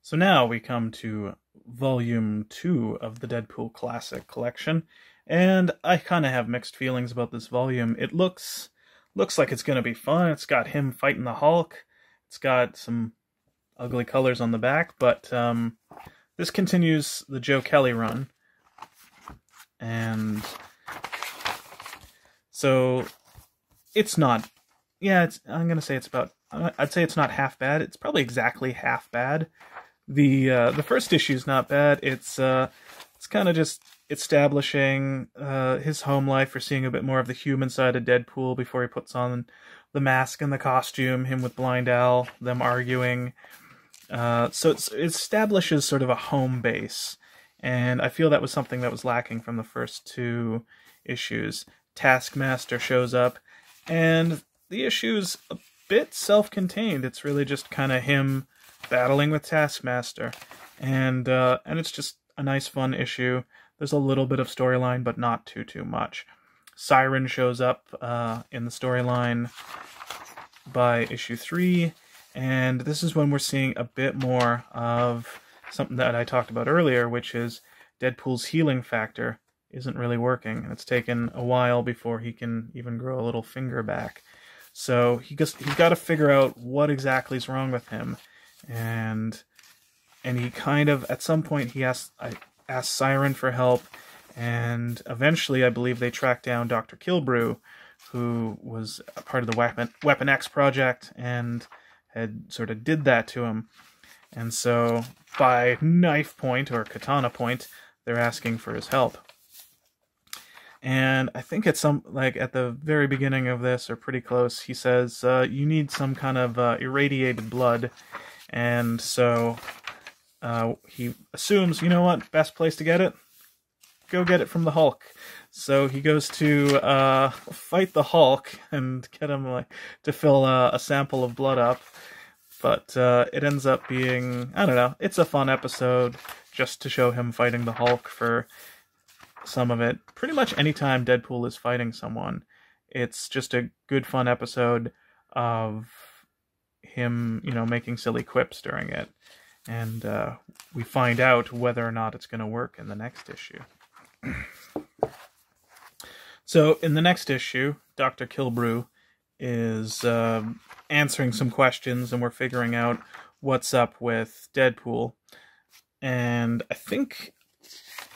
So now we come to Volume 2 of the Deadpool Classic Collection, and I kind of have mixed feelings about this volume. It looks like it's going to be fun. It's got him fighting the Hulk. It's got some ugly colors on the back, but this continues the Joe Kelly run. And so it's not, I'm going to say it's about, I'd say it's not half bad. It's probably exactly half bad. The first issue's not bad. It's kind of just establishing his home life. We're seeing a bit more of the human side of Deadpool before he puts on the mask and the costume, him with Blind Al, them arguing. So it establishes sort of a home base, and I feel that was something that was lacking from the first two issues. Taskmaster shows up, and the issue's a bit self-contained. It's really just kind of him battling with Taskmaster, and it's just a nice, fun issue. There's a little bit of storyline, but not too much. Siren shows up in the storyline by issue 3, and this is when we're seeing a bit more of something that I talked about earlier, which is Deadpool's healing factor isn't really working, and it's taken a while before he can even grow a little finger back. So he's got to figure out what exactly is wrong with him. And he kind of, at some point, he asks Siren for help, and eventually I believe they track down Dr. Kilbrew, who was a part of the Weapon X project and had sort of did that to him. And so by knife point or katana point, they're asking for his help. And I think at the very beginning of this, or pretty close, he says, you need some kind of irradiated blood. And so he assumes, you know what, best place to get it? Go get it from the Hulk. So he goes to fight the Hulk and get him to fill a sample of blood up. But it ends up being, I don't know, it's a fun episode just to show him fighting the Hulk for some of it. Pretty much anytime Deadpool is fighting someone, it's just a good, fun episode of him, making silly quips during it. And we find out whether or not it's going to work in the next issue. So in the next issue, Dr. Kilbrew is answering some questions, and we're figuring out what's up with Deadpool. And I think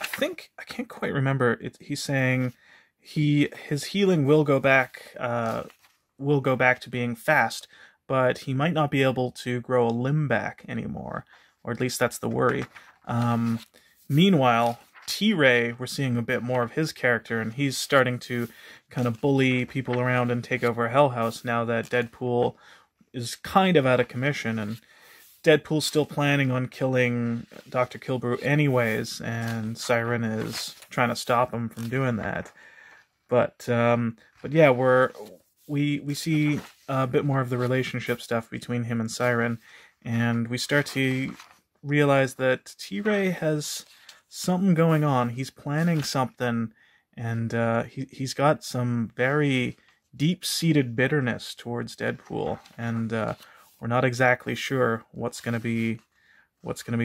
I can't quite remember. He's saying his healing will go back to being fast, but he might not be able to grow a limb back anymore, or at least that's the worry. Meanwhile, T-Ray, we're seeing a bit more of his character, and he's starting to kind of bully people around and take over Hell House now that Deadpool is kind of out of commission, and Deadpool's still planning on killing Dr. Kilbrew anyways, and Siren is trying to stop him from doing that. But yeah, we see a bit more of the relationship stuff between him and Siren, and we start to realize that T-Ray has something going on. He's planning something, and he's got some very deep-seated bitterness towards Deadpool, and we're not exactly sure what's going to be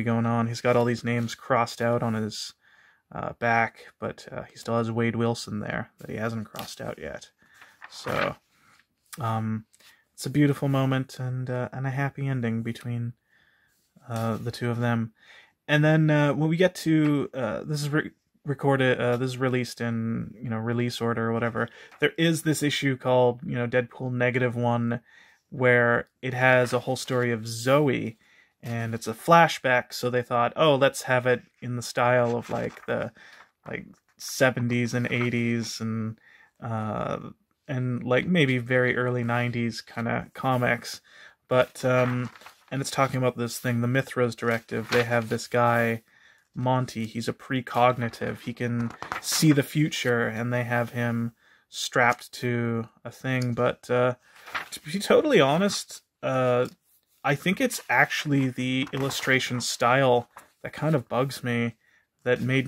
going on. He's got all these names crossed out on his back, but he still has Wade Wilson there that he hasn't crossed out yet. So it's a beautiful moment and a happy ending between the two of them. And then when we get to this is recorded, this is released in release order or whatever. There is this issue called Deadpool -1, where it has a whole story of Zoe, and it's a flashback. So they thought, oh, let's have it in the style of the 70s and 80s and maybe very early 90s kind of comics. But and it's talking about this thing, the Mithras Directive. They have this guy, Monty. He's a precognitive. He can see the future, and they have him strapped to a thing. But to be totally honest, I think it's actually the illustration style that kind of bugs me, that made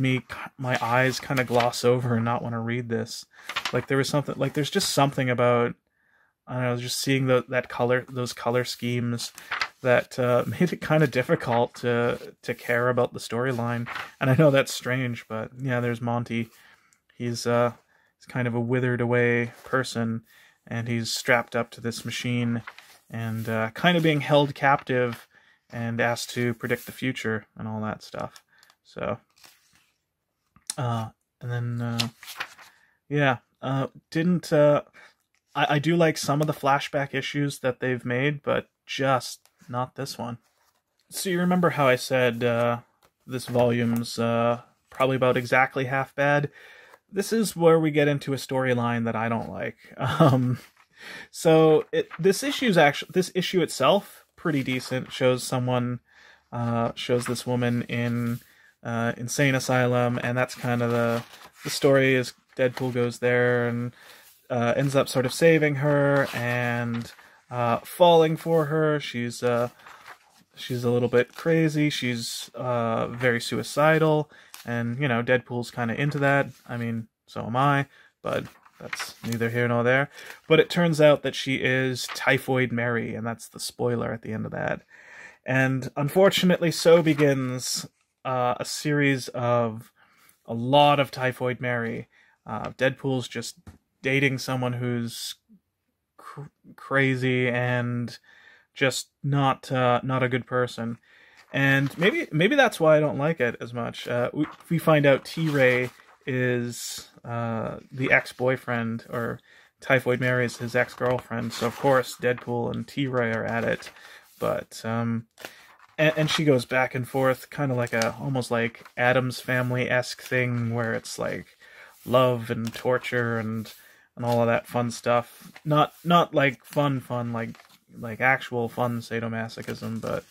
my eyes kind of gloss over and not want to read this. There was something, there's just something about, I don't know, just seeing those color schemes that made it kind of difficult to care about the storyline. And I know that's strange, but yeah, there's Monty. He's kind of a withered away person, and he's strapped up to this machine and kind of being held captive and asked to predict the future and all that stuff. So, and then, yeah, I do like some of the flashback issues that they've made, but just not this one. So you remember how I said this volume's probably about exactly half bad? This is where we get into a storyline that I don't like. This issue itself, pretty decent. Shows this woman in insane asylum, and that's kind of the story. Is Deadpool goes there and ends up sort of saving her and falling for her. She's a little bit crazy. She's very suicidal, and Deadpool's kind of into that. I mean, so am I, but that's neither here nor there. But it turns out that she is Typhoid Mary, and that's the spoiler at the end of that. And unfortunately, so begins a series of a lot of Typhoid Mary. Deadpool's just dating someone who's crazy and just not a good person. And maybe that's why I don't like it as much. We find out T-Ray is the ex-boyfriend, or Typhoid Mary is his ex-girlfriend. So of course Deadpool and T-Ray are at it. But and she goes back and forth, kind of like almost like Addams Family-esque thing, where it's like love and torture and all of that fun stuff. Not like fun like actual fun sadomasochism, but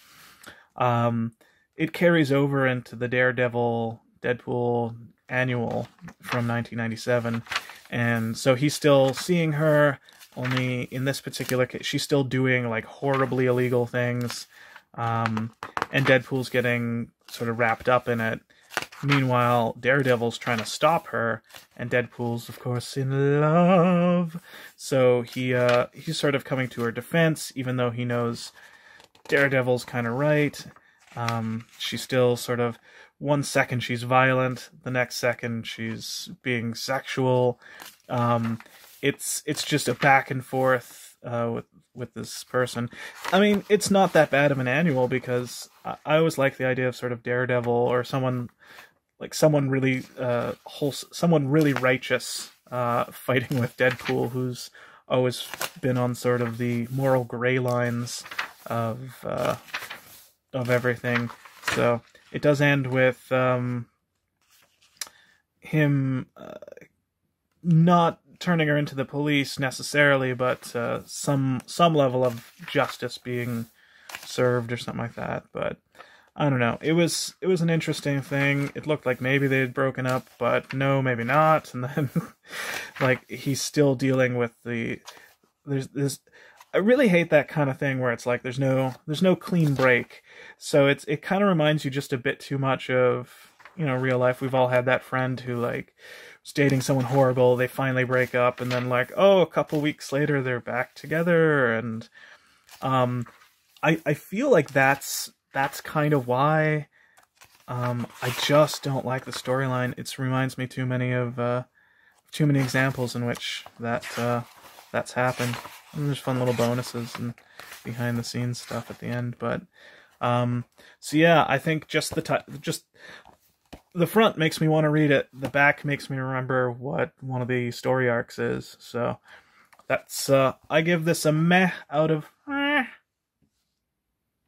it carries over into the Daredevil Deadpool annual from 1997, and so he's still seeing her, only in this particular case she's still doing like horribly illegal things, and Deadpool's getting sort of wrapped up in it. Meanwhile, Daredevil's trying to stop her, and Deadpool's, of course, in love. So he's sort of coming to her defense, even though he knows Daredevil's kind of right. She's still sort of, one second she's violent, the next second she's being sexual. It's just a back and forth with this person. I mean, it's not that bad of an annual, because I always like the idea of sort of Daredevil or someone really someone really righteous fighting with Deadpool, who's always been on sort of the moral gray lines of everything. So it does end with him not turning her into the police necessarily, but some level of justice being served or something like that. But I don't know. It was an interesting thing. It looked like maybe they had broken up, but no, maybe not. And then like he's still dealing with there's I really hate that kind of thing where it's like there's no clean break. So it kind of reminds you just a bit too much of, real life. We've all had that friend who like was dating someone horrible, they finally break up, and then like, oh, a couple weeks later they're back together. And I feel like that's kind of why I just don't like the storyline. It reminds me too many examples in which that's happened. And there's fun little bonuses and behind the scenes stuff at the end. But so yeah, I think just the front makes me want to read it. The back makes me remember what one of the story arcs is. So that's I give this a meh out of meh.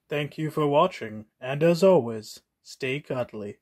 Thank you for watching, and as always, stay cuddly.